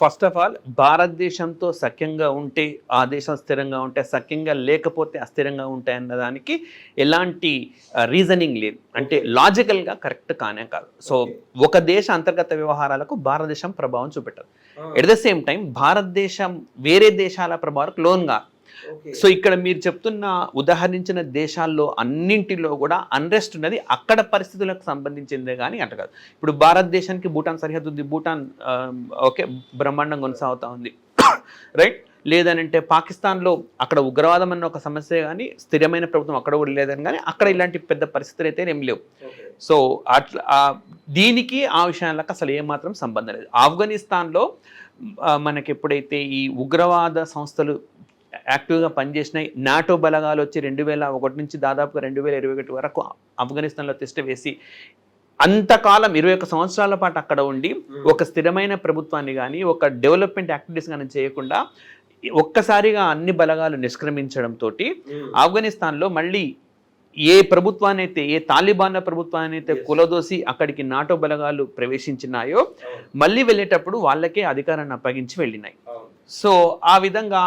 First of all భారతదేశంతో సఖ్యంగా ఉంటే ఆ దేశం స్థిరంగా ఉంటే, సఖ్యంగా లేకపోతే అస్థిరంగా ఉంటాయి అన్నదానికి ఎలాంటి రీజనింగ్ లేదు. అంటే లాజికల్గా కరెక్ట్ కానే కాదు. సో ఒక దేశ అంతర్గత వ్యవహారాలకు భారతదేశం ప్రభావం చూపెట్టదు. ఎట్ ద సేమ్ టైం భారతదేశం వేరే దేశాల ప్రభావాలకు లోన్గా. సో ఇక్కడ మీరు చెప్తున్న ఉదాహరించిన దేశాల్లో అన్నింటిలో కూడా అన్రెస్ట్ ఉన్నది అక్కడ పరిస్థితులకు సంబంధించిందే కానీ అంట కాదు. ఇప్పుడు భారతదేశానికి భూటాన్ సరిహద్దు ఉంది, భూటాన్ ఓకే బ్రహ్మాండం కొనసాగుతూ ఉంది రైట్. లేదనంటే పాకిస్తాన్లో అక్కడ ఉగ్రవాదం అన్న ఒక సమస్య కానీ స్థిరమైన ప్రభుత్వం అక్కడ కూడా లేదని కానీ అక్కడ ఇలాంటి పెద్ద పరిస్థితులు అయితే ఏం లేవు. సో అట్లా దీనికి ఆ విషయాలకు అసలు ఏమాత్రం సంబంధం లేదు. ఆఫ్ఘనిస్తాన్లో మనకి ఎప్పుడైతే ఈ ఉగ్రవాద సంస్థలు యాక్టివ్గా పనిచేసినాయి, నాటో బలగాలు వచ్చి 2001 నుంచి దాదాపుగా 2021 వరకు ఆఫ్ఘనిస్తాన్లో తిష్ట వేసి అంతకాలం 21 సంవత్సరాల పాటు అక్కడ ఉండి ఒక స్థిరమైన ప్రభుత్వాన్ని కానీ ఒక డెవలప్మెంట్ యాక్టివిటీస్ కానీ చేయకుండా ఒక్కసారిగా అన్ని బలగాలు నిష్క్రమించడంతో ఆఫ్ఘనిస్తాన్లో మళ్ళీ ఏ ప్రభుత్వాన్ని అయితే, ఏ తాలిబాన్ల ప్రభుత్వాన్ని అయితే కులదోసి అక్కడికి నాటో బలగాలు ప్రవేశించినాయో మళ్ళీ వెళ్ళేటప్పుడు వాళ్ళకే అధికారాన్ని అప్పగించి వెళ్ళినాయి. సో ఆ విధంగా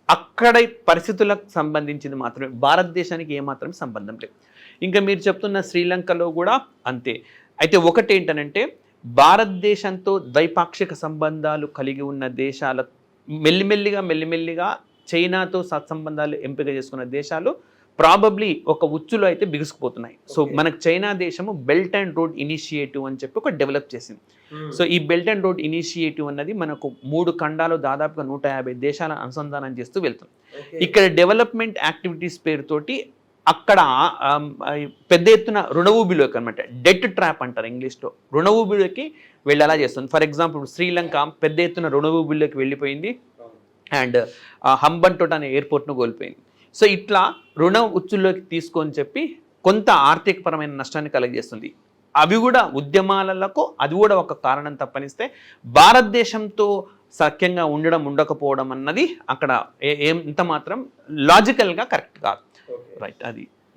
అక్కడ పరిస్థితులకు సంబంధించింది మాత్రమే, భారతదేశానికి ఏమాత్రం సంబంధం లేదు. ఇంకా మీరు చెప్తున్న శ్రీలంకలో కూడా అంతే. అయితే ఒకటేంటనంటే భారతదేశంతో ద్వైపాక్షిక సంబంధాలు కలిగి ఉన్న దేశాల మెల్లిమెల్లిగా చైనాతో సత్సంబంధాలు ఎంపిక చేసుకున్న దేశాలు ప్రాబబ్లీ ఒక ఉచ్చులో అయితే బిగుసుకుపోతున్నాయి. సో మనకు చైనా దేశము బెల్ట్ అండ్ రోడ్ ఇనిషియేటివ్ అని చెప్పి ఒక డెవలప్ చేసింది. సో ఈ బెల్ట్ అండ్ రోడ్ ఇనిషియేటివ్ అన్నది మనకు 3 ఖండాలు దాదాపుగా 150 దేశాలను అనుసంధానం చేస్తూ వెళ్తుంది. ఇక్కడ డెవలప్మెంట్ యాక్టివిటీస్ పేరుతోటి అక్కడ పెద్ద ఎత్తున రుణ ఊబిలోకి అనమాట, డెట్ ట్రాప్ అంటారు ఇంగ్లీష్లో, రుణ ఊబిలోకి వెళ్ళేలా చేస్తుంది. ఫర్ ఎగ్జాంపుల్ శ్రీలంక పెద్ద ఎత్తున రుణ ఊబిలోకి వెళ్ళిపోయింది అండ్ హంబన్టోట అనే ఎయిర్పోర్ట్ను కోల్పోయింది. సో ఇట్లా రుణ ఉచ్చుల్లోకి తీసుకొని చెప్పి కొంత ఆర్థికపరమైన నష్టాన్ని కలగజేస్తుంది. అవి కూడా ఉద్యమాలకు అది కూడా ఒక కారణం తప్పనిస్తే భారతదేశంతో సఖ్యంగా ఉండకపోవడం అన్నది అక్కడ ఎంత మాత్రం లాజికల్గా కరెక్ట్ కాదు. రైట్, అది